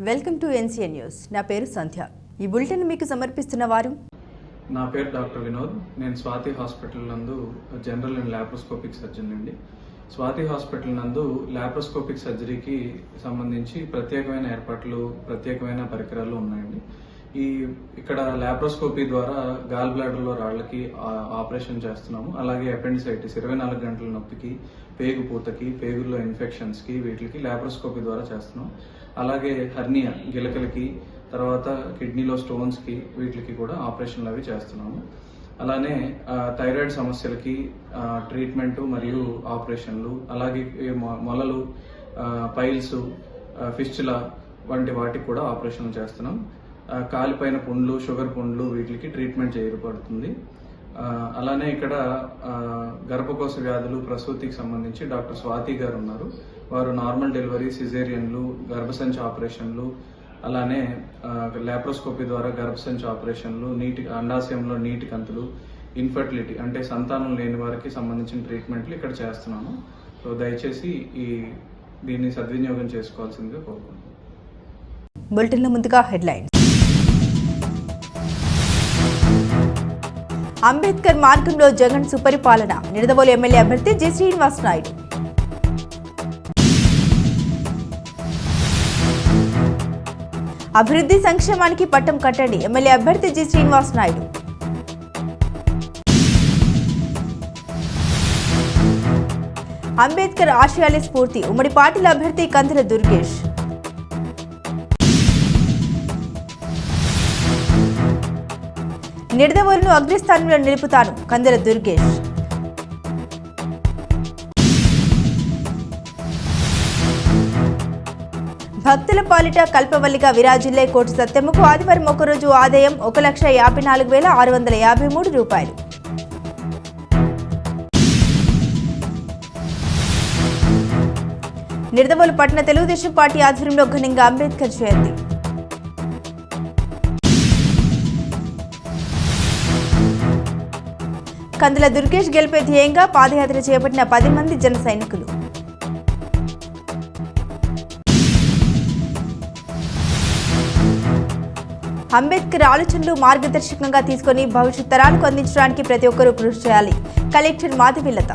Welcome to NCN news. నా పేరు సంధ్య. ఈ బులెటిన్ మీకు సమర్పిస్తున్న వారు. నా పేరు డాక్టర్ వినోద్. నేను స్వాతి హాస్పిటల్ నందు జనరల్ అండ్ లాప్రోస్కోపిక్ సర్జన్ అండి. స్వాతి హాస్పిటల్ నందు లాప్రోస్కోపిక్ సర్జరీకి సంబంధించి ప్రత్యేకమైన ఏర్పాట్లు, ప్రత్యేకమైన పరికరాలు ఉన్నాయండి. ఇక్కడ లాప్రోస్కోపీ ద్వారా గాల్ బ్లాడర్లో రాళ్లకి ఆపరేషన్ చేస్తున్నాము. అలాగే అపెండిసైటిస్ 24 గంటల నొప్పికి, పేగు పూతకి, పేగుల్లో ఇన్ఫెక్షన్స్కి వీటికి లాప్రోస్కోపీ ద్వారా చేస్తున్నాం. అలాగే హర్నియా గిలకలకి, తర్వాత కిడ్నీలో స్టోన్స్కి వీటికి కూడా ఆపరేషన్లు అవి చేస్తున్నాము. అలానే థైరాయిడ్ సమస్యలకి ట్రీట్మెంట్ మరియు ఆపరేషన్లు, అలాగే మొలలు, పైల్స్, ఫిస్టులా వంటి వాటికి కూడా ఆపరేషన్లు చేస్తున్నాం. కాలిపైన పుండ్లు, షుగర్ పుండ్లు వీటికి ట్రీట్మెంట్ చేయబడుతుంది. అలానే ఇక్కడ గర్భకోశ వ్యాధులు, ప్రసూతికి సంబంధించి డాక్టర్ స్వాతి గారు ఉన్నారు. వారు నార్మల్ డెలివరీ, సిజేరియన్లు, గర్భసంచి ఆపరేషన్లు, అలానే లాప్రోస్కోపీ ద్వారా గర్భసంచి ఆపరేషన్లు, అండాశయంలో నీటి కంతులు, ఇన్ఫర్టిలిటీ అంటే సంతానం లేని వారికి సంబంధించిన ట్రీట్మెంట్లు ఇక్కడ చేస్తున్నాము. సో దయచేసి దీన్ని సద్వినియోగం చేసుకోవాల్సిందిగా కోరుకుంటున్నాను. బులెటిన్లో ముందుగా హెడ్లైన్స్. అంబేద్కర్ మార్గంలో జగన్ సుపరిపాలన, నిడదవోలు ఎమ్మెల్యే అభ్యర్థి జి. శ్రీనివాస్ నాయుడు. అభివృద్ధి సంక్షేమానికి పట్టం కట్టండి, ఎమ్మెల్యే అభ్యర్థి జి. శ్రీనివాస్ నాయుడు. అంబేద్కర్ ఆశయాలే స్ఫూర్తి, ఉమ్మడి పార్టీల అభ్యర్థి కందుల దుర్గేష్. నిడదవోలును అగ్రస్థానంలో నిలుపుతాను, కందుల దుర్గేష్. భక్తుల పాలిట కల్పవల్లిగా విరాజిల్లే కోటి సత్యమ్మకు ఆదివారం ఒకరోజు ఆదాయం 1,54,653 రూపాయలు. నిడదవోలు పట్టణ తెలుగుదేశం పార్టీ ఆధ్వర్యంలో ఘనంగా అంబేద్కర్ జయంతి. కందుల దుర్గేష్ గెలిపే ధ్యేయంగా పాదయాత్ర చేపట్టిన 10 మంది జన సైనికులు. అంబేద్కర్ ఆలోచనలు మార్గదర్శకంగా తీసుకుని భవిష్యత్ తరాలకు అందించడానికి ప్రతి ఒక్కరూ కృషి చేయాలి, కలెక్టర్ మాధవిలత.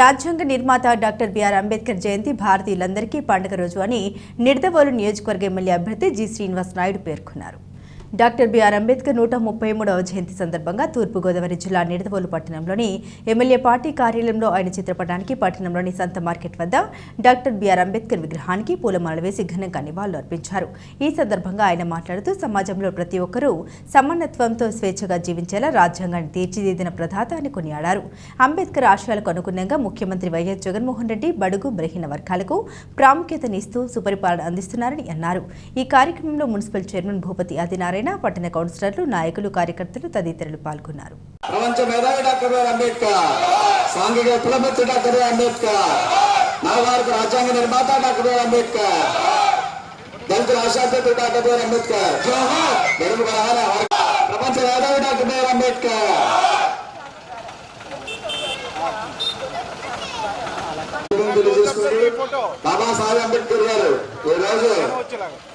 రాజ్యాంగ నిర్మాత డాక్టర్ బిఆర్ అంబేద్కర్ జయంతి భారతీయులందరికీ పండుగ రోజు అని నిడదవోలు నియోజకవర్గ ఎమ్మెల్యే అభ్యర్థి జి. శ్రీనివాస్ నాయుడు పేర్కొన్నారు. డాక్టర్ బిఆర్ అంబేద్కర్ 133వ జయంతి సందర్భంగా తూర్పుగోదావరి జిల్లా నిడదవోలు పట్టణంలోని ఎమ్మెల్యే పార్టీ కార్యాలయంలో ఆయన చిత్రపటానికి, పట్టణంలోని సంత మార్కెట్ వద్ద డాక్టర్ బిఆర్ అంబేద్కర్ విగ్రహానికి పూలమాల వేసి ఘనంగా నివాళులు అర్పించారు. ఈ సందర్భంగా ఆయన మాట్లాడుతూ సమాజంలో ప్రతి ఒక్కరూ సమానత్వంతో స్వేచ్ఛగా జీవించేలా రాజ్యాంగాన్ని తీర్చిదిద్దిన ప్రదాత అని కొనియాడారు. అంబేద్కర్ ఆశయాలకు అనుగుణంగా ముఖ్యమంత్రి వైఎస్ జగన్మోహన్ రెడ్డి బడుగు బలహీన వర్గాలకు ప్రాముఖ్యతనిస్తూ సుపరిపాలన అందిస్తున్నారని అన్నారు. ఈ కార్యక్రమంలో మున్సిపల్ చైర్మన్ భూపతి ఆదినారాయణ, పట్టణ కౌన్సిలర్లు, నాయకులు, కార్యకర్తలు తదితరులు పాల్గొన్నారు. ప్రపంచ మేధావి డాక్టర్ బిఆర్ అంబేద్కర్, సాంఘిక విప్లవవేత్త డాక్టర్ బిఆర్ అంబేద్కర్, నవభారత రాజ్యాంగ నిర్మాత డాక్టర్ బిఆర్ అంబేద్కర్, దళిత రాష్ట్రాధ్యక్షుడు డాక్టర్ బిఆర్ అంబేద్కర్, ప్రపంచ మేధావి డాక్టర్ బిఆర్ అంబేద్కర్. బాబాసాహెబ్ అంబేద్కర్ గారు ఈ రోజు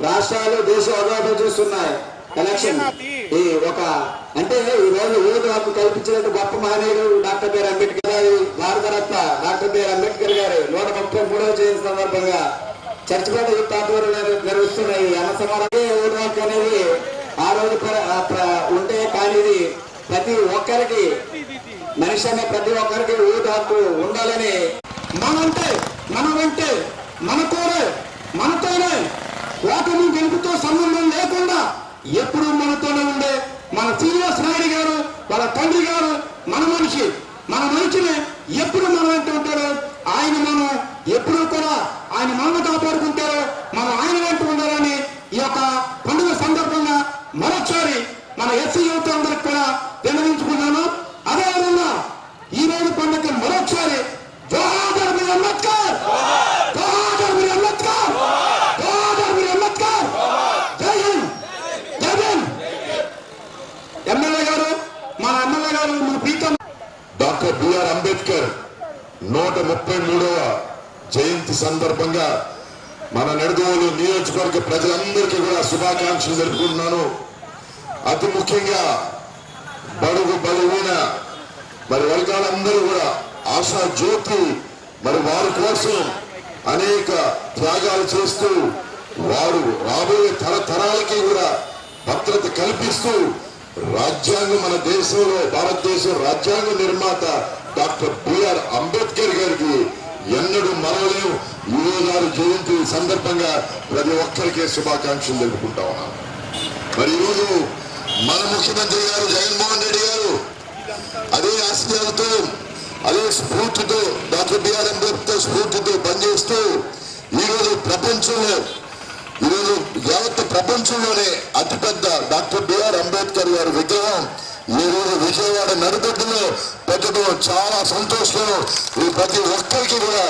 రాష్ట్రాలు, దేశ అభివృద్ధి చూస్తున్నాయి. ఎలక్షన్ అంటే ఈ రోజు ఓటు హక్కు కల్పించిన గొప్ప మహనీయుడు డాక్టర్ బిఆర్ అంబేద్కర్ గారి భారతరత్న డాక్టర్ బిఆర్ అంబేద్కర్ గారి 133వ జయంతి సందర్భంగా చర్చిపేట యూత్ ఆధ్వర్యంలో నిర్వహిస్తున్న ఈ అమసమారాధన ఓటు హక్కు అనేది ఆ రోజు ఉంటే కానీ ఇది ప్రతి ఒక్కరికి, మనిషి అనే ప్రతి ఒక్కరికి ఓటు హక్కు ఉండాలని మనతోనే ఓటును గెలుపుతో సంబంధం లేకుండా ఎప్పుడు మనతోనే ఉండే మన శ్రీనివాస్ నాయుడు గారు, వాళ్ళ తండ్రి గారు మన మనిషిని ఎప్పుడు మనం వెంట ఉంటాడో ఆయన మనం ఎప్పుడు కూడా ఆయన మనల్ని కాపాడుకుంటారో మనం ఆయన వెంట ఉండాలని ఈ యొక్క పండుగ సందర్భంగా మరొకసారి మన ఎస్సీ యువత అందరికి కూడా విన్నవించుకున్నాను. అదేవిధంగా ఈ రోజు పండుగ మరొకసారి జోహార్ మీర్ అంబేద్కర్, జోహార్ మీర్ అంబేద్కర్, జోహార్ మీర్ అంబేద్కర్, జై హింద్, జై హింద్. ఎమ్మెల్యే గారు మన ప్రీతం డాక్టర్ బిఆర్ అంబేద్కర్ 133వ జయంతి సందర్భంగా మన నిడదవోలు నియోజకవర్గ ప్రజలందరికీ కూడా శుభాకాంక్షలు జరుపుకుంటున్నాను. అతి ముఖ్యంగా బడుగు బలహీన మరి వర్గాలందరూ కూడా ఆశా జ్యోతి మరి వారి కోసం అనేక త్యాగాలు చేస్తూ వారు రాబోయే తరతరాలకి కూడా భద్రత కల్పిస్తూ రాజ్యాంగం మన దేశంలో భారతదేశం రాజ్యాంగ నిర్మాత డాక్టర్ బిఆర్ అంబేద్కర్ గారికి ఎన్నడూ మరవలేము. ఈ రోజు జయంతి సందర్భంగా ప్రతి ఒక్కరికి శుభాకాంక్షలు తెలుపుకుంటా ఉన్నాను. మరి ఈరోజు మన ముఖ్యమంత్రి గారు జగన్మోహన్ రెడ్డి గారు అదే ఆశయాలతో అదే స్ఫూర్తితో డాక్టర్ బిఆర్ అంబేద్కర్ స్ఫూర్తితో పనిచేస్తూ ఈరోజు యావత్ ప్రపంచంలోనే అతిపెద్ద డాక్టర్ బిఆర్ అంబేద్కర్ గారి విగ్రహం ఈ రోజు విజయవాడ నడిబొడ్డులో పెట్టడం చాలా సంతోషం. ఈ ప్రతి ఒక్కరికి కూడా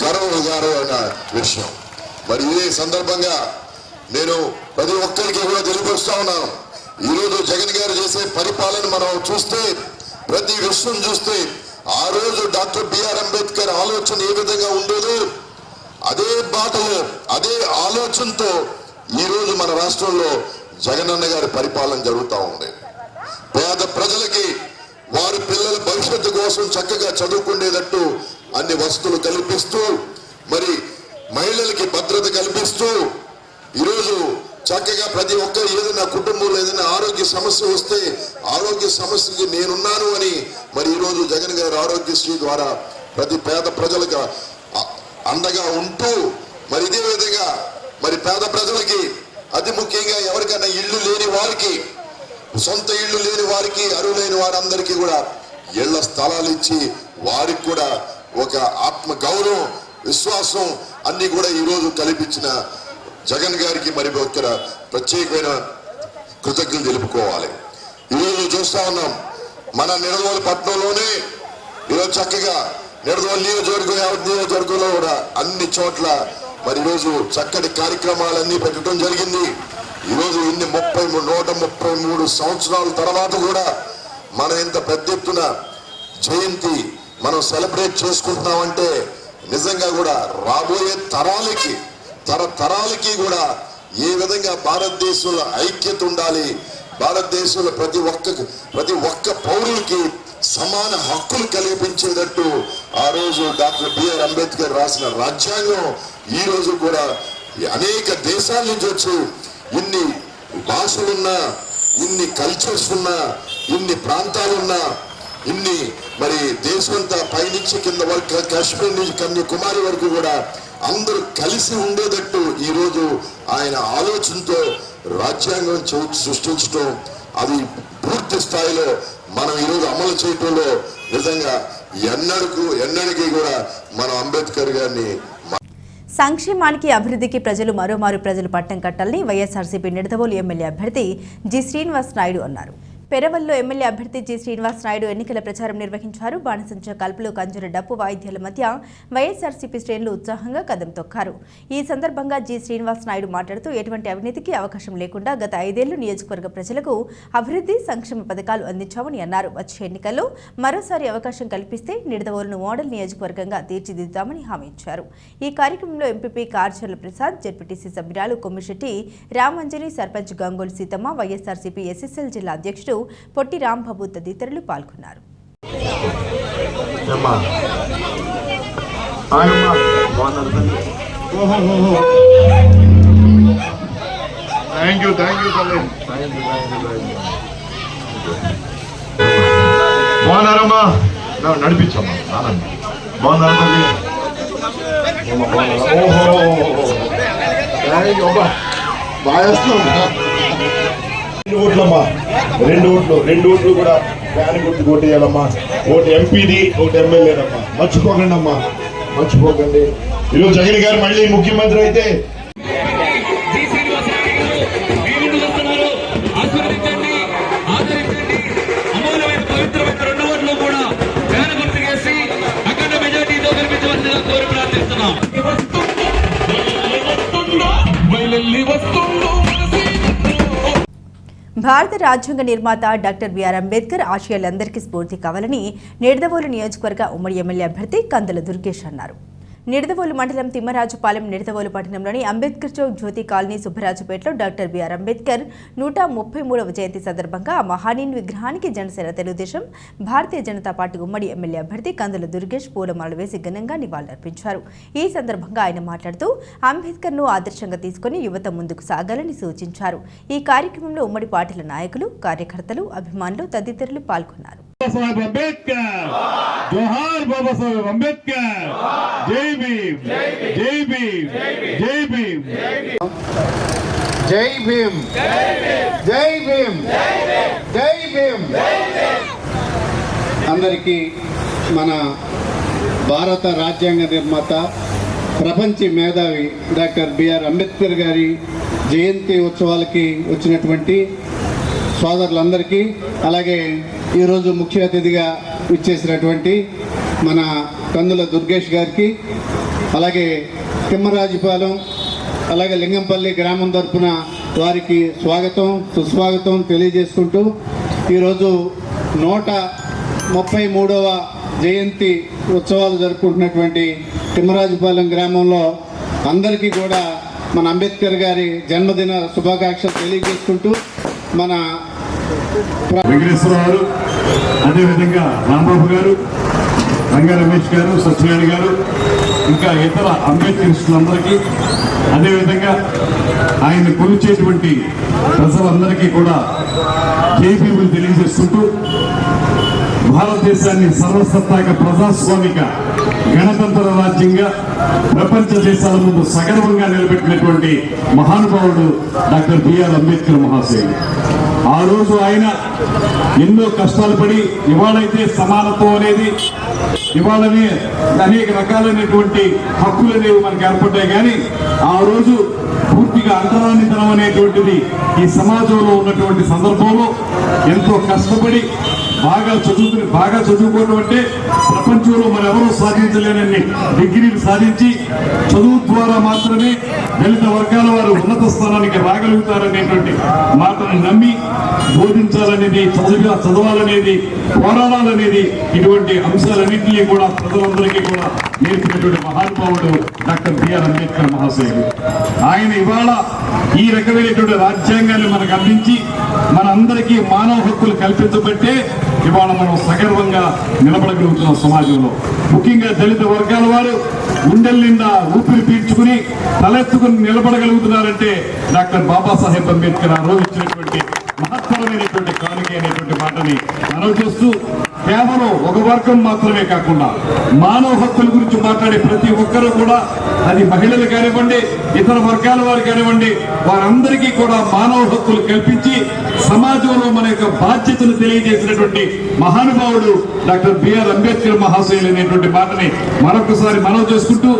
గర్వమైన విషయం. మరి ఇదే సందర్భంగా నేను ప్రతి ఒక్కరికి కూడా తెలియపరుస్తా ఉన్నాను. ఈరోజు జగన్ గారు చేసే పరిపాలన మనం చూస్తే ప్రతి విషయం చూస్తే ఆ రోజు డాక్టర్ బిఆర్ అంబేద్కర్ ఆలోచన ఏ విధంగా ఉండేదో అదే బాటలో అదే ఆలోచనతో ఈ రోజు మన రాష్ట్రంలో జగనన్న గారి పరిపాలన జరుగుతూ ఉంది. పేద ప్రజలకి వారి పిల్లల భవిష్యత్తు కోసం చక్కగా చదువుకునేటట్టు అన్ని వసతులు కల్పిస్తూ మరి మహిళలకి భద్రత కల్పిస్తూ ఈరోజు చక్కగా ప్రతి ఒక్కరు ఏదైనా కుటుంబంలో ఏదైనా ఆరోగ్య సమస్య వస్తే ఆరోగ్య సమస్యకి నేనున్నాను అని మరి ఈరోజు జగన్ గారి ఆరోగ్యశ్రీ ద్వారా ప్రతి పేద ప్రజలకు అండగా ఉంటూ మరి ఇదే విధంగా మరి పేద ప్రజలకి అతి ముఖ్యంగా ఎవరికైనా ఇల్లు లేని వారికి సొంత ఇల్లు లేని వారికి అరువులైన వారందరికీ కూడా ఇళ్ల స్థలాలు ఇచ్చి వారికి కూడా ఒక ఆత్మ గౌరవం విశ్వాసం అన్ని కూడా ఈరోజు కల్పించిన జగన్ గారికి మరి ఒక ప్రత్యేకమైన కృతజ్ఞతలు తెలుపుకోవాలి. ఈరోజు చూస్తా ఉన్నాం మన నిడదవోలు పట్టణంలోనే ఈరోజు చక్కగా నిడదవోలు నియోజకవర్గంలో కూడా అన్ని చోట్ల మరి ఈరోజు చక్కటి కార్యక్రమాలన్నీ పెట్టడం జరిగింది. ఈరోజు 133 సంవత్సరాల తర్వాత కూడా మనం ఇంత పెద్ద ఎత్తున జయంతి మనం సెలబ్రేట్ చేసుకుంటున్నామంటే నిజంగా కూడా రాబోయే తరతరాలకి కూడా ఏ విధంగా భారతదేశంలో ఐక్యత ఉండాలి, భారతదేశంలో ప్రతి ఒక్క పౌరులకి సమాన హక్కులు కల్పించేటట్టు ఆ రోజు డాక్టర్ బిఆర్ అంబేద్కర్ రాసిన రాజ్యాంగం ఈ రోజు కూడా అనేక దేశాల నుంచి వచ్చి ఇన్ని భాషలున్నా ఇన్ని కల్చర్స్ ఉన్నా ఇన్ని ప్రాంతాలున్నా ఇన్ని మరి దేశమంతా పైనుంచి కింద వరకు కాశ్మీర్ నుంచి కన్యాకుమారి వరకు కూడా అందరూ కలిసి ఉండేటట్టు ఈరోజు ఆయన ఆలోచనతో రాజ్యాంగం సృష్టించడం అది పూర్తి స్థాయిలో మనం ఈరోజు అమలు చేయటంలో నిజంగా ఎన్నడికి కూడా మనం అంబేద్కర్ గారిని సంక్షేమానికి అభివృద్ధికి ప్రజలు పట్టం కట్టాలని వైఎస్ఆర్సీపీ నిడదవోలు ఎమ్మెల్యే అభ్యర్థి జి శ్రీనివాస్ నాయుడు అన్నారు. పెరవల్లో ఎమ్మెల్యే అభ్యర్థి జి శ్రీనివాస్ నాయుడు ఎన్నికల ప్రచారం నిర్వహించారు. బాణసంచ కల్పులు కంజర డప్పు వాయిద్యాల మధ్య వైఎస్ఆర్సీపీ శ్రేణులు ఉత్సాహంగా కదం తొక్కారు. ఈ సందర్భంగా జి శ్రీనివాస్ నాయుడు మాట్లాడుతూ ఎటువంటి అవినీతికి అవకాశం లేకుండా గత 5 ఏళ్లు నియోజకవర్గ ప్రజలకు అభివృద్ధి సంక్షేమ పథకాలు అందించామని అన్నారు. వచ్చే ఎన్నికల్లో మరోసారి అవకాశం కల్పిస్తే నిడదవోలును మోడల్ నియోజకవర్గంగా తీర్చిదిద్దామని హామీ ఇచ్చారు. ఈ కార్యక్రమంలో ఎంపీపీ కార్చర్ల ప్రసాద్, జెడ్పీటీసీ సభ్యురాలు కొమ్మిశెట్టి రామంజలి, సర్పంచ్ గంగోలు సీతమ్మ, వైఎస్ఆర్సీపీ ఎస్ఎస్ఎల్ జిల్లా అధ్యక్షుడు పొట్టి రాంబాబు తదితరులు పాల్గొన్నారు. బాగున్నారమ్మా, నడిపించమ్మా. బాగున్నారా? బాగా ఓట్లమ్మా, రెండు ఓట్లు కూడా ఫ్యాన్ గుర్తు ఓటేయాలమ్మా. ఒకటి ఎంపీది, ఒకటి ఎమ్మెల్యేదమ్మా. మర్చిపోకండి అమ్మా, మర్చిపోకండి. ఈరోజు జగన్ గారు మళ్ళీ ముఖ్యమంత్రి అయితే భారత రాజ్యాంగ నిర్మాత డాక్టర్ బిఆర్ అంబేద్కర్ ఆశయాలందరికీ స్ఫూర్తి కావాలని నిడదవోలు నియోజకవర్గ ఉమ్మడి ఎమ్మెల్యే అభ్యర్థి కందుల దుర్గేష్ అన్నారు. నిడదవోలు మండలం తిమ్మరాజుపాలెం నిడదవోలు పట్టణంలోని అంబేద్కర్ చౌక్ జ్యోతి కాలనీ సుబ్బరాజుపేటలో డాక్టర్ బిఆర్ అంబేద్కర్ 133వ జయంతి సందర్భంగా మహానీయుని విగ్రహానికి జనసేన తెలుగుదేశం భారతీయ జనతా పార్టీ ఉమ్మడి ఎమ్మెల్యే అభ్యర్థి కందుల దుర్గేష్ పూలమాలలు వేసి ఘనంగా నివాళులర్పించారు. ఈ సందర్భంగా ఆయన మాట్లాడుతూ అంబేద్కర్ను ఆదర్శంగా తీసుకుని యువత ముందుకు సాగాలని సూచించారు. ఈ కార్యక్రమంలో ఉమ్మడి పార్టీల నాయకులు, కార్యకర్తలు, అభిమానులు తదితరులు పాల్గొన్నారు. జోహార్ బాబా సాహెబ్ అంబేద్కర్, జై భీమ్, జై భీమ్, జై భీమ్, జై భీమ్, జై భీమ్, జై భీమ్. అందరికీ మన భారత రాజ్యాంగ నిర్మాత, ప్రపంచ మేధావి డాక్టర్ బిఆర్ అంబేద్కర్ గారి జయంతి ఉత్సవాలకి వచ్చినటువంటి సోదరులందరికీ, అలాగే ఈరోజు ముఖ్య అతిథిగా ఇచ్చేసినటువంటి మన కందుల దుర్గేష్ గారికి, అలాగే తిమ్మరాజుపాలెం, అలాగే లింగంపల్లి గ్రామం తరపున వారికి స్వాగతం, సుస్వాగతం తెలియజేసుకుంటూ ఈరోజు 133వ జయంతి ఉత్సవాలు జరుపుకుంటున్నటువంటి తిమ్మరాజుపాలెం గ్రామంలో అందరికీ కూడా మన అంబేద్కర్ గారి జన్మదిన శుభాకాంక్షలు తెలియజేసుకుంటూ మన వెంకటేశ్వరరావు గారు, అదేవిధంగా రాంబాబు గారు, రంగా రమేష్ గారు, సత్యనారాయణ గారు, ఇంకా ఇతర అంబేద్కరిస్టులందరికీ, అదేవిధంగా ఆయన కొలిచేటువంటి ప్రజలందరికీ కూడా జైభీములు తెలియజేసుకుంటూ భారతదేశాన్ని సర్వసత్తాక ప్రజాస్వామిక గణతంత్ర రాజ్యంగా ప్రపంచ దేశాల ముందు సగర్వంగా నిలబెట్టినటువంటి మహానుభావుడు డాక్టర్ బిఆర్ అంబేద్కర్ మహాశయుడు. ఆ రోజు ఆయన ఎన్నో కష్టాలు పడి ఇవాళైతే సమానత్వం అనేది, ఇవాళనే అనేక రకాలైనటువంటి హక్కులు అనేవి మనకు ఏర్పడ్డాయి. కానీ ఆ రోజు పూర్తిగా అంటరానితనం అనేటువంటిది ఈ సమాజంలో ఉన్నటువంటి సందర్భంలో ఎంతో కష్టపడి బాగా చదువుకోవడం అంటే ప్రపంచంలో మరెవరూ సాధించలేనన్ని డిగ్రీలు సాధించి చదువు ద్వారా మాత్రమే దళిత వర్గాల వారు ఉన్నత స్థానానికి రాగలుగుతారనేటువంటి మాటను నమ్మి బోధించాలనేది, చదవాలనేది, పోరాడాలనేది, ఇటువంటి అంశాలన్నింటినీ కూడా ప్రజలందరికీ కూడా నేర్పినటువంటి మహానుభావుడు డాక్టర్ బిఆర్ అంబేద్కర్ మహాశయుడు. ఆయన ఇవాళ ఈ రకమైనటువంటి రాజ్యాంగాన్ని మనకు అందించి మనందరికీ మానవ హక్కులు కల్పించబట్టే ఇవాళ మనం సగర్వంగా నిలబడగలుగుతున్నాం సమాజంలో. ముఖ్యంగా దళిత వర్గాల వారు గుండెల నిండా ఊపిరి పీల్చుకుని తలెత్తుకుని నిలబడగలుగుతున్నారంటే డాక్టర్ బాబాసాహెబ్ అంబేద్కర్ ఆ రోజు ఇచ్చినటువంటి మహత్తరమైనటువంటి కానుక అనేటువంటి మాటని మనం చేస్తూ, కేవలం ఒక వర్గం మాత్రమే కాకుండా మానవ హక్కుల గురించి మాట్లాడే ప్రతి ఒక్కరూ కూడా, అది మహిళలు కానివ్వండి, ఇతర వర్గాల వారు కానివ్వండి, వారందరికీ కూడా మానవ హక్కులు కల్పించి సమాజంలో మన యొక్క బాధ్యతను తెలియజేసినటువంటి మహానుభావుడు డాక్టర్ బిఆర్ అంబేద్కర్ మహాశయులు అనేటువంటి మాటని మరొకసారి మనం చేసుకుంటూ,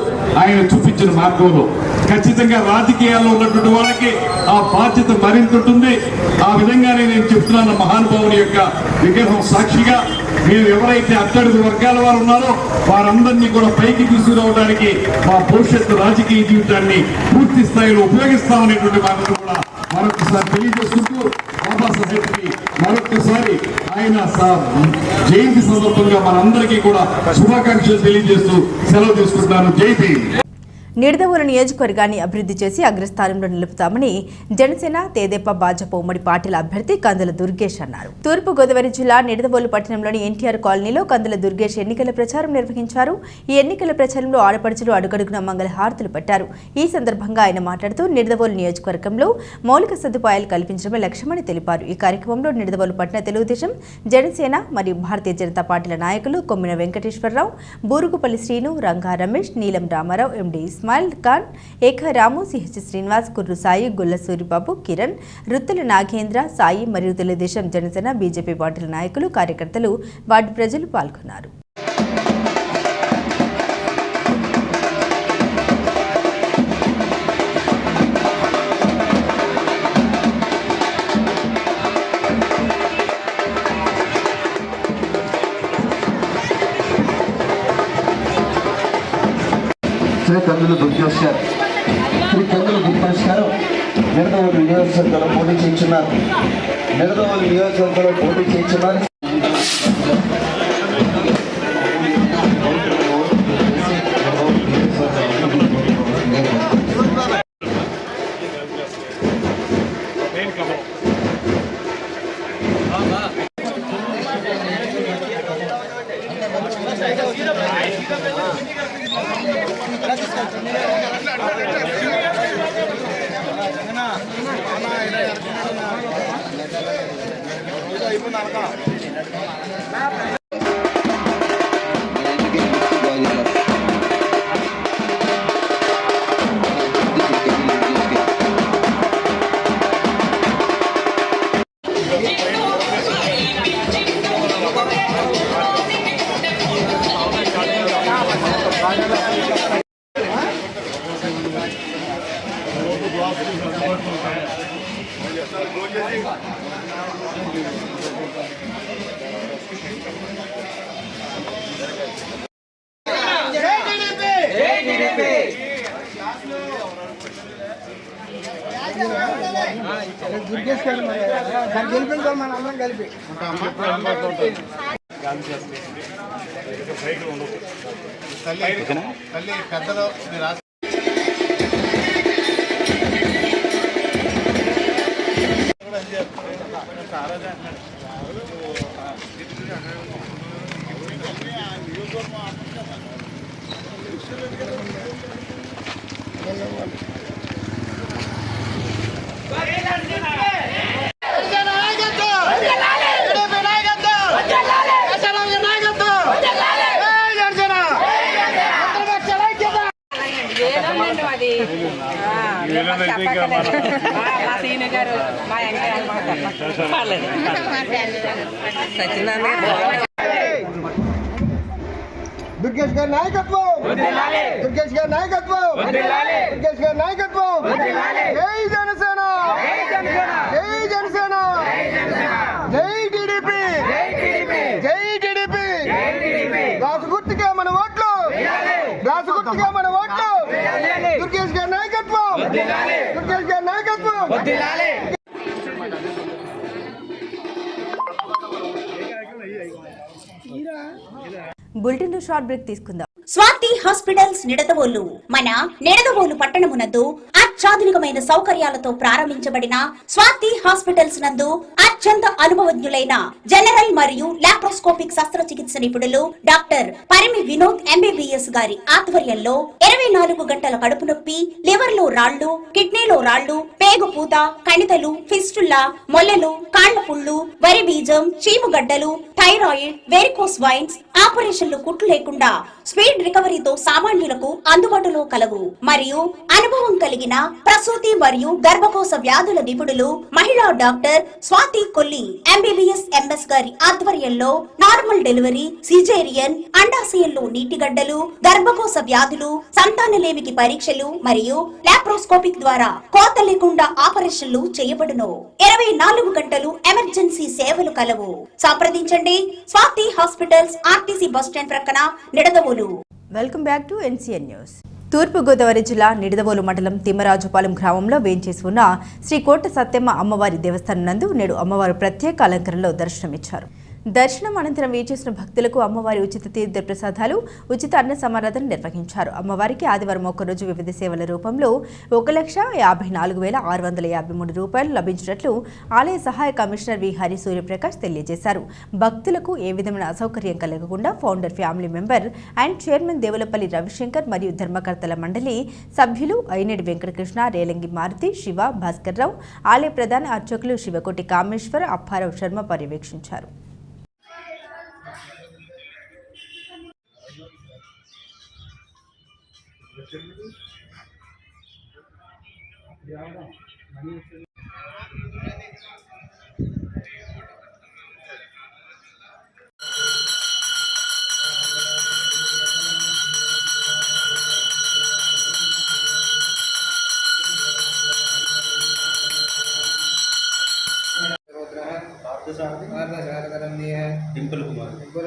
ఆయన చూపించిన మార్గంలో ఖచ్చితంగా రాజకీయాల్లో ఉన్నటువంటి వాళ్ళకి ఆ బాధ్యత మరింత ఉంటుంది. ఆ విధంగానే నేను చెప్తున్నాను, మహానుభావుని యొక్క విగ్రహం సాక్షిగా మీరు ఎవరైతే అట్టడుగు వర్గాల వారు ఉన్నారో వారందరినీ కూడా పైకి తీసుకురావడానికి మా భవిష్యత్తు రాజకీయ జీవితాన్ని పూర్తి స్థాయిలో ఉపయోగిస్తామనేటువంటి మాటను కూడా మరొకసారి తెలియజేసుకుంటూ, బాబాసాహెబ్కి మరొకసారి ఆయన జయంతి సందర్భంగా మనందరికీ కూడా శుభాకాంక్షలు తెలియజేస్తూ సెలవు తీసుకుంటున్నాను. జై భీమ్. నిడదవోలు నియోజకవర్గాన్ని అభివృద్ధి చేసి అగ్రస్థానంలో నిలుపుతామని జనసేన, తెదేపా, భాజపా ఉమ్మడి పార్టీల అభ్యర్థి కందుల దుర్గేష్ అన్నారు. తూర్పుగోదావరి జిల్లా నిడదవోలు పట్టణంలోని ఎన్టీఆర్ కాలనీలో కందుల దుర్గేష్ ఎన్నికల ప్రచారం నిర్వహించారు. ఈ ఎన్నికల ప్రచారంలో ఆడపడుచులు అడుగడుగున మంగళ హారతులు పెట్టారు. ఈ సందర్భంగా ఆయన మాట్లాడుతూ నిడదవోలు నియోజకవర్గంలో మౌలిక సదుపాయాలు కల్పించడమే లక్ష్యమని తెలిపారు. ఈ కార్యక్రమంలో నిడదవోలు పట్టణ తెలుగుదేశం, జనసేన మరియు భారతీయ జనతా పార్టీల నాయకులు కొమ్మిన వెంకటేశ్వరరావు, బూరుగుపల్లి శ్రీను, రంగా రమేష్, నీలం రామారావు, ఎండి ఇస్మాయిల్, ఇస్మాయిల్ ఖాన్, ఏక రాము, సిహెచ్ శ్రీనివాస్, కుర్రు సాయి, గుల్ల సూరిబాబు, కిరణ్, రుత్తుల నాగేంద్ర, సాయి మరియు తెలుగుదేశం, జనసేన, బీజేపీ పార్టీల నాయకులు, కార్యకర్తలు, వార్డు ప్రజలు పాల్గొన్నారు. శ్రీ కందులు దుర్గేష్ గారు నిడదవోలు నియోజకవర్గంలో పోటీ చేస్తున్నారు. దుర్గేష్ గారి నాయకత్వం, దుర్గేష్ గారి నాయకత్వం, దుర్గేష్ గారి నాయకత్వం. జై జనసేన, జై జనసేన, జై టీడీపీ, జై టీడీపీ. రాసుగుర్తుగా మన ఓట్లు, రాసుగుర్తుగా మన ఓట్లు. దుర్గేష్ గారి నాయకత్వం, దుర్గేష్ గారి నాయకత్వం. బులెటిన్ షార్ట్ బ్రేక్ తీసుకుందాం. స్వాతి హాస్పిటల్స్ నిడదవోలు. మన నిడదవోలు పట్టణమునందు అత్యాధునికమైన సౌకర్యాలతో ప్రారంభించబడిన స్వాతి హాస్పిటల్స్ నందు అత్యంత అనుభవజ్ఞులైన జనరల్ మరియు లాప్రోస్కోపిక్ శస్త్రచికిత్స నిపుణులు డాక్టర్ పరిమి వినోద్ ఎంబీబీఎస్ గారి ఆధ్వర్యంలో 24 గంటల కడుపు నొప్పి, లివర్ లో రాళ్లు, కిడ్నీలో రాళ్లు, పేగు పూత, కణితలు, ఫిస్టుల్లా, మొల్లలు, కాళ్ల పుళ్ళు, వరి బీజం, చీముగడ్డలు, థైరాయిడ్, వెరికోస్ వైన్స్ ఆపరేషన్లు కుట్లు లేకుండా స్పీడ్ రికవరీతో సామాన్యులకు అందుబాటులో కలవు. మరియు అనుభవం కలిగిన ప్రసూతి మరియు గర్భకోశ వ్యాధుల నిపుణులు మహిళా doctor Swathi Kolli MBBS MS గారి ఆధ్వర్యంలో నార్మల్ డెలివరీ, సిజేరియన్, అండాశయంలో నీటిగడ్డలు, గర్భకోశ వ్యాధులు, సంతానలేమికి పరీక్షలు మరియు లాప్రోస్కోపిక్ ద్వారా కోత లేకుండా ఆపరేషన్లు చేయబడును. 24 గంటలు ఎమర్జెన్సీ సేవలు కలవు. సంప్రదించండి స్వాతి హాస్పిటల్స్, ఆర్టీసీ బస్టాండ్ ప్రక్కన, Nidadavolu. Welcome back to NCN news. Thoorpu Godavari జిల్లా నిడదవోలు మండలం తిమ్మరాజుపాలెం గ్రామంలో వేంచేసి ఉన్న శ్రీ కోట సత్యమ్మ అమ్మవారి దేవస్థానం నందు నేడు అమ్మవారు ప్రత్యేక అలంకరణలో దర్శనమిచ్చారు. దర్శనం అనంతరం వేచేసిన భక్తులకు అమ్మవారి ఉచిత తీర్థ ప్రసాదాలు, ఉచిత అన్న సమారాధన నిర్వహించారు. అమ్మవారికి ఆదివారం ఒక్కరోజు వివిధ సేవల రూపంలో 1,54,653 రూపాయలు లభించినట్లు ఆలయ సహాయ కమిషనర్ వి హరి సూర్యప్రకాష్ తెలియజేశారు. భక్తులకు ఏ విధమైన అసౌకర్యం కలగకుండా founder family member and chairman Devulapalli Ravishankar మరియు ధర్మకర్తల మండలి సభ్యులు అయినేడి వెంకటకృష్ణ, రేలంగి మారుతి, శివ, భాస్కర్ రావు, ఆలయ ప్రధాన అర్చకులు శివకోటి కామేశ్వర, అప్పారావు శర్మ పర్యవేక్షించారు. डिंपल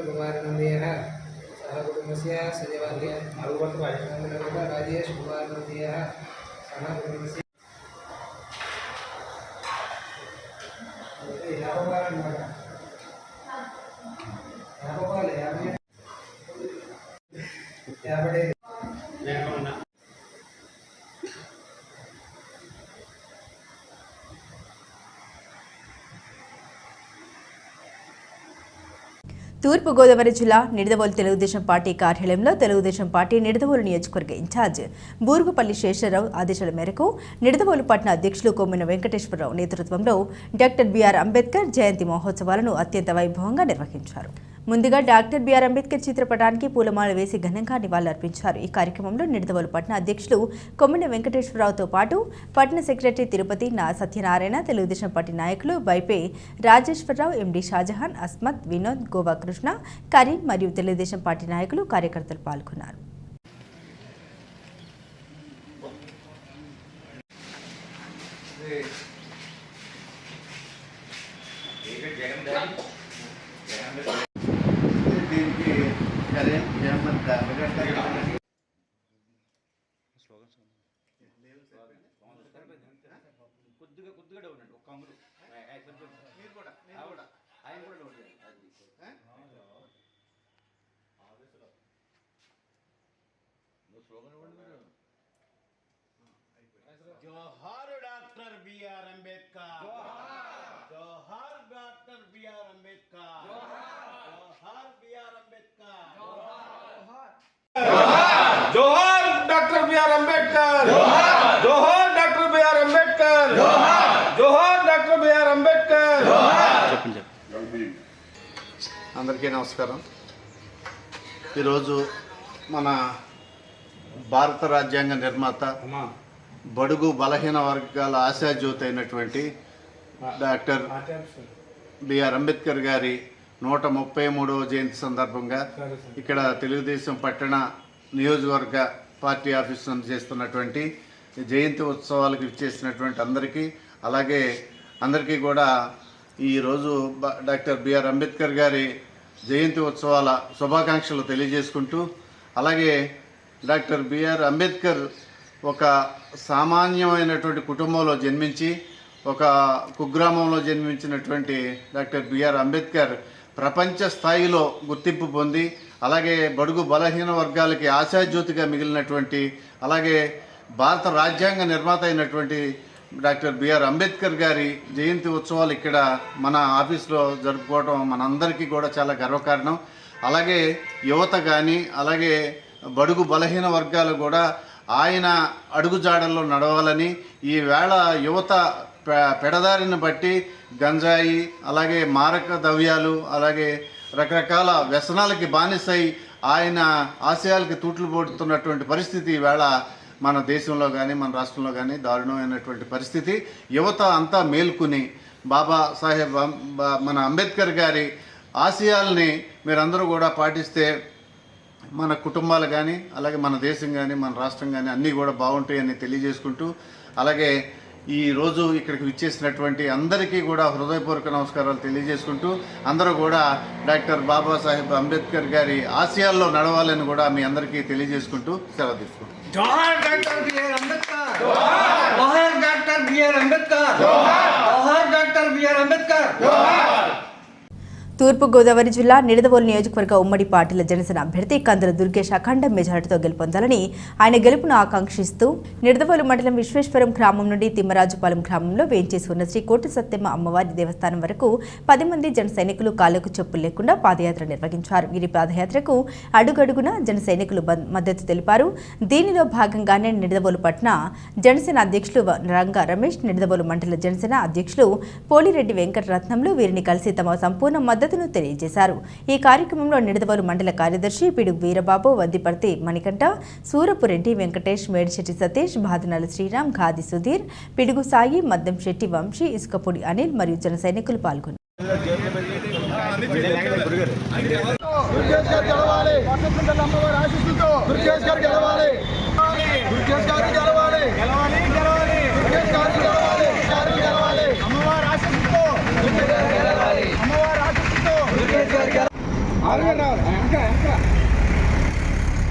कुमार नंदीयः सह कुटुम्बस्य सजवार्य राजेश कुमार नंदीयः सह कुटुम्बस्य తూర్పుగోదావరి జిల్లా నిడదవోలు తెలుగుదేశం పార్టీ కార్యాలయంలో తెలుగుదేశం పార్టీ నిడదవోలు నియోజకవర్గ ఇన్ఛార్జ్ బూరుగుపల్లి శేషరావు ఆదేశాల మేరకు నిడదవోలు పట్టణ అధ్యక్షులు కొమ్మిన వెంకటేశ్వరరావు నేతృత్వంలో డాక్టర్ బిఆర్ అంబేద్కర్ జయంతి మహోత్సవాలను అత్యంత వైభవంగా నిర్వహించారు. ముందుగా డాక్టర్ బిఆర్ అంబేద్కర్ చిత్రపటానికి పూలమాల వేసి ఘనంగా నివాళులర్పించారు. ఈ కార్యక్రమంలో నిడదవోలు పట్టణ అధ్యక్షులు కొమ్మిన వెంకటేశ్వరరావుతో పాటు పట్టణ సెక్రటరీ తిరుపతి సత్యనారాయణ, తెలుగుదేశం పార్టీ నాయకులు బైపే రాజేశ్వరరావు, ఎండి షాజహాన్, అస్మత్, వినోద్, గోవా కృష్ణ, కరీం మరియు తెలుగుదేశం పార్టీ నాయకులు కార్యకర్తలు పాల్గొన్నారు. जोहार डॉक्टर बीआर अंबेडकर, जोहार डॉक्टर बीआर अंबेडकर, जोहार बीआर अंबेडकर, जोहार डॉक्टर बीआर अंबेडकर, जोहार डॉक्टर बीआर अंबेडकर, जोहार डॉक्टर बीआर अंबेडकर. అందరికీ నమస్కారం. ఈరోజు మన భారత రాజ్యాంగ నిర్మాత, బడుగు బలహీన వర్గాల ఆశాజ్యోతి అయినటువంటి డాక్టర్ బిఆర్ అంబేద్కర్ గారి 133వ జయంతి సందర్భంగా ఇక్కడ తెలుగుదేశం పట్టణ నియోజకవర్గ పార్టీ ఆఫీస్ నందు చేస్తున్నటువంటి జయంతి ఉత్సవాలకు ఇచ్చేసినటువంటి అందరికీ, అలాగే అందరికీ కూడా ఈరోజు డాక్టర్ బిఆర్ అంబేద్కర్ గారి జయంతి ఉత్సవాల శుభాకాంక్షలు తెలియజేసుకుంటూ, అలాగే డాక్టర్ బిఆర్ అంబేద్కర్ ఒక సామాన్యమైనటువంటి కుటుంబంలో జన్మించి ఒక కుగ్రామంలో జన్మించినటువంటి డాక్టర్ బిఆర్ అంబేద్కర్ ప్రపంచ స్థాయిలో గుర్తింపు పొంది, అలాగే బడుగు బలహీన వర్గాలకి ఆశాజ్యోతిగా మిగిలినటువంటి, అలాగే భారత రాజ్యాంగ నిర్మాత అయినటువంటి డాక్టర్ బిఆర్ అంబేద్కర్ గారి జయంతి ఉత్సవాలు ఇక్కడ మన ఆఫీస్లో జరుపుకోవడం మనందరికీ కూడా చాలా గర్వకారణం. అలాగే యువత కానీ, అలాగే బడుగు బలహీన వర్గాలు కూడా ఆయన అడుగుజాడల్లో నడవాలని, ఈవేళ యువత పెడదారిని బట్టి గంజాయి, అలాగే మారక ద్రవ్యాలు, అలాగే రకరకాల వ్యసనాలకి బానిసై ఆయన ఆశయాలకి తూట్లు పొడుతున్నటువంటి పరిస్థితి ఈవేళ మన దేశంలో కానీ మన రాష్ట్రంలో కానీ దారుణమైనటువంటి పరిస్థితి. యువత అంతా మేల్కొని బాబాసాహెబ్ మన అంబేద్కర్ గారి ఆశయాల్ని మీరందరూ కూడా పాటిస్తే మన కుటుంబాలు కానీ, అలాగే మన దేశం కానీ మన రాష్ట్రం కానీ అన్నీ కూడా బాగుంటాయని తెలియజేసుకుంటూ, అలాగే ఈరోజు ఇక్కడికి విచ్చేసినటువంటి అందరికీ కూడా హృదయపూర్వక నమస్కారాలు తెలియజేసుకుంటూ, అందరూ కూడా డాక్టర్ బాబాసాహెబ్ అంబేద్కర్ గారి ఆశయాల్లో నడవాలని కూడా మీ అందరికీ తెలియజేసుకుంటూ సెలవు తీసుకుంటాం. जोहार डॉक्टर बीआर अंबेडकर, जोहार डॉक्टर बीआर अंबेडकर, जोहार डॉक्टर बीआर अंबेडकर. తూర్పుగోదావరి జిల్లా నిడదవోలు నియోజకవర్గ ఉమ్మడి పార్టీల జనసేన అభ్యర్థి కందుల దుర్గేష్ అఖండ మెజారిటీతో గెలుపొందాలని, ఆయన గెలుపును ఆకాంక్షిస్తూ నిడదవోలు మండలం విశ్వేశ్వరం గ్రామం నుండి తిమ్మరాజుపాలెం గ్రామంలో వేంచేసి ఉన్న శ్రీ కోటి సత్యమ్మ అమ్మవారి దేవస్థానం వరకు 10 మంది జన సైనికులు కాళ్లకు చెప్పులు లేకుండా పాదయాత్ర నిర్వహించారు. వీరి పాదయాత్రకు అడుగడుగున జన సైనికులు మద్దతు తెలిపారు. దీనిలో భాగంగానే నిడదవోలు పట్టణ జనసేన అధ్యక్షులు రంగా రమేష్, నిడదవోలు మండల జనసేన అధ్యక్షులు పోలిరెడ్డి వెంకటరత్నంలు వీరిని కలిసి తమ సంపూర్ణ మద్దతు మద్దతును తెలియజేశారు. ఈ కార్యక్రమంలో నిడదవోలు మండల కార్యదర్శి పిడుగు వీరబాబు, వద్దిపర్తి మణికంఠ, సూరపురెడ్డి వెంకటేష్, మేడిశెట్టి సతీష్, బాదనాల శ్రీరామ్, ఘాది సుధీర్, పిడుగు సాయి, మద్దం శెట్టి వంశీ, ఇసుకపూడి అనిల్ మరియు జన సైనికులు పాల్గొన్నారు.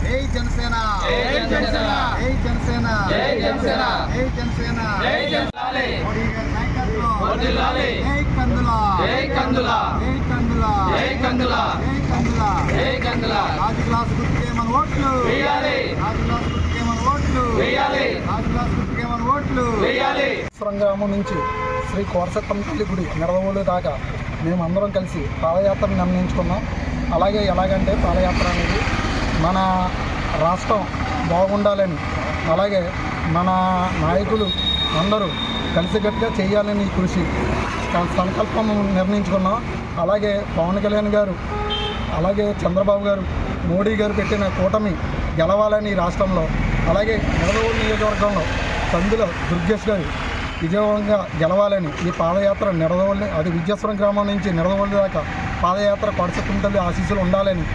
జై జనసేన, జై జనసేన, జై జనసేన, జై జనసేన, జై జనసేన, జై జనసేన. మోడీ గారి నాయకత్వం వర్ధిల్లాలి. జై కందుల, జై కందుల, జై కందుల, జై కందుల, జై కందుల, జై కందుల. రాజు గ్లాస్ గుర్తుకే మన ఓట్లు వేయాలి. రాజు గ్లాస్ గుర్తుకే మన ఓట్లు వేయాలి. రాజు గ్లాస్ గుర్తుకే మన ఓట్లు వేయాలి. గ్రామం నుంచి శ్రీ కోరసత్తమ్మ తల్లి గుడి నిడదవోలు దాకా మేమందరం కలిసి పాదయాత్రను నిర్ణయించుకున్నాం. అలాగే ఎలాగంటే పాదయాత్ర అనేది మన రాష్ట్రం బాగుండాలని, అలాగే మన నాయకులు అందరూ కలిసికట్టుగా చేయాలని కృషి సంకల్పం నిర్ణయించుకున్నాం. అలాగే పవన్ కళ్యాణ్ గారు, అలాగే చంద్రబాబు గారు, మోడీ గారు పెట్టిన కూటమి గెలవాలని రాష్ట్రంలో, అలాగే నిడదవోలు నియోజకవర్గంలో కందుల దుర్గేష్ గారు విజయవంతంగా గెలవాలని ఈ పాదయాత్ర నిడదవోలు, అది విద్యాపురం గ్రామం నుంచి నిడదవోలు దాకా పాదయాత్ర కొడసత్తమ్మ తల్లి ఆశీస్సులు ఉండాలని.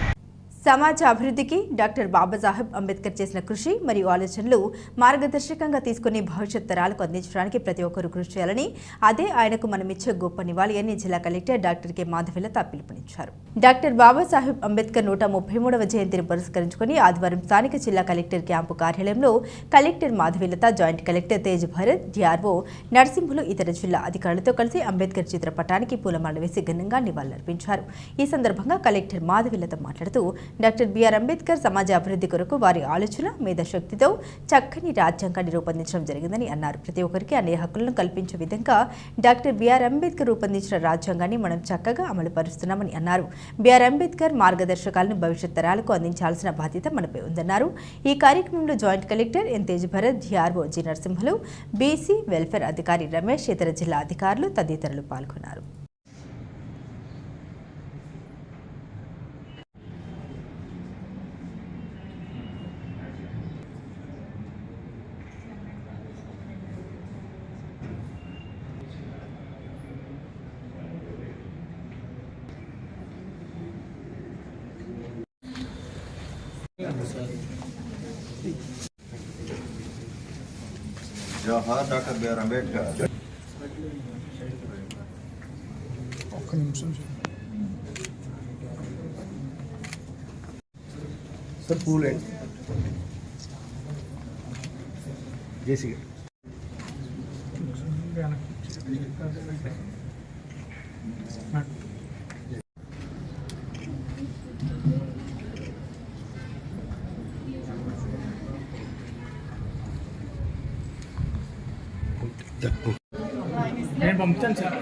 సమాజ అభివృద్ధికి డాక్టర్ బాబాసాహెబ్ అంబేద్కర్ చేసిన కృషి మరియు ఆలోచనలు మార్గదర్శకంగా తీసుకుని భవిష్యత్ తరాలకు అందించడానికి ప్రతి ఒక్కరూ కృషి చేయాలని, అదే ఆయనకు మనమిచ్చే గొప్ప నివాళి అని జిల్లా కలెక్టర్ డాక్టర్ కె మాధవిలత పిలుపునిచ్చారు. డాక్టర్ బాబాసాహెబ్ అంబేద్కర్ 133వ జయంతిని పురస్కరించుకుని ఆదివారం స్థానిక జిల్లా కలెక్టర్ క్యాంపు కార్యాలయంలో collector Madhavi Latha, joint collector Tej Bharat, DRO Narasimhulu, ఇతర జిల్లా అధికారులతో కలిసి అంబేద్కర్ చిత్రపటానికి పూలమాల వేసి ఘనంగా నివాళులర్పించారు. ఈ సందర్భంగా కలెక్టర్ మాధవిలత మాట్లాడుతూ, డాక్టర్ బిఆర్ అంబేద్కర్ సమాజ అభివృద్ధి కొరకు వారి ఆలోచన మేధాశక్తితో చక్కని రాజ్యాంగాన్ని రూపొందించడం జరిగిందని అన్నారు. ప్రతి ఒక్కరికి అన్ని హక్కులను కల్పించే విధంగా డాక్టర్ బిఆర్ అంబేద్కర్ రూపొందించిన రాజ్యాంగాన్ని మనం చక్కగా అమలు పరుస్తున్నామని అన్నారు. బిఆర్ అంబేద్కర్ మార్గదర్శకాలను భవిష్యత్ తరాలకు అందించాల్సిన బాధ్యత మనపై ఉందన్నారు. ఈ కార్యక్రమంలో joint collector N Tej Bharat, DRO G Narasimhulu, BC welfare అధికారి రమేష్, ఇతర జిల్లా అధికారులు తదితరులు పాల్గొన్నారు. జోహార్ డాక్టర్ బిఆర్ అంబేద్కర్. ఒక్క నిమిషం సార్, పూలే జేసీ నేను పంపుతాను సార్.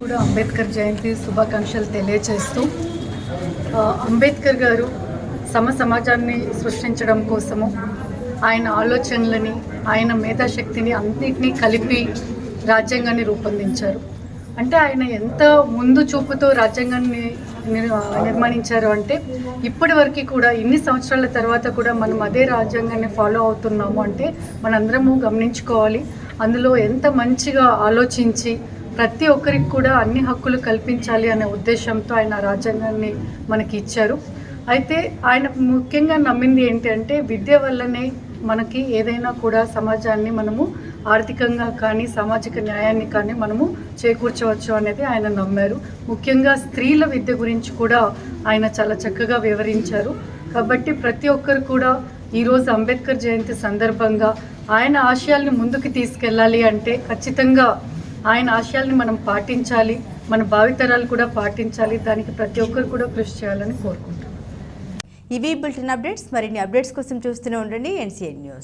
కూడా అంబేద్కర్ జయంతి శుభాకాంక్షలు తెలియజేస్తూ, అంబేద్కర్ గారు సమాజాన్ని సృష్టించడం కోసము ఆయన ఆలోచనలని, ఆయన మేధాశక్తిని అన్నిటినీ కలిపి రాజ్యాంగాన్ని రూపొందించారు. అంటే ఆయన ఎంత ముందు చూపుతో రాజ్యాంగాన్ని నిర్మాణించారు అంటే, ఇప్పటి వరకు కూడా ఇన్ని సంవత్సరాల తర్వాత కూడా మనం అదే రాజ్యాంగాన్ని ఫాలో అవుతున్నాము అంటే మనందరము గమనించుకోవాలి. అందులో ఎంత మంచిగా ఆలోచించి ప్రతి ఒక్కరికి కూడా అన్ని హక్కులు కల్పించాలి అనే ఉద్దేశంతో ఆయన రాజ్యాంగాన్ని మనకి ఇచ్చారు. అయితే ఆయన ముఖ్యంగా నమ్మింది ఏంటి అంటే, విద్య వల్లనే మనకి ఏదైనా కూడా సమాజాన్ని మనము ఆర్థికంగా కానీ సామాజిక న్యాయాన్ని కానీ మనము చేకూర్చవచ్చు అనేది ఆయన నమ్మారు. ముఖ్యంగా స్త్రీల విద్య గురించి కూడా ఆయన చాలా చక్కగా వివరించారు. కాబట్టి ప్రతి ఒక్కరు కూడా ఈరోజు అంబేద్కర్ జయంతి సందర్భంగా ఆయన ఆశయాల్ని ముందుకు తీసుకెళ్ళాలి అంటే ఖచ్చితంగా ఆయన ఆశయాల్ని మనం పాటించాలి, మన భావితరాలు కూడా పాటించాలి. దానికి ప్రతి ఒక్కరు కూడా కృషి చేయాలని కోరుకుంటున్నాం. ఇవి బులెటిన్ అప్డేట్స్. మరిన్ని అప్డేట్స్ కోసం చూస్తూనే ఉండండి NCN న్యూస్.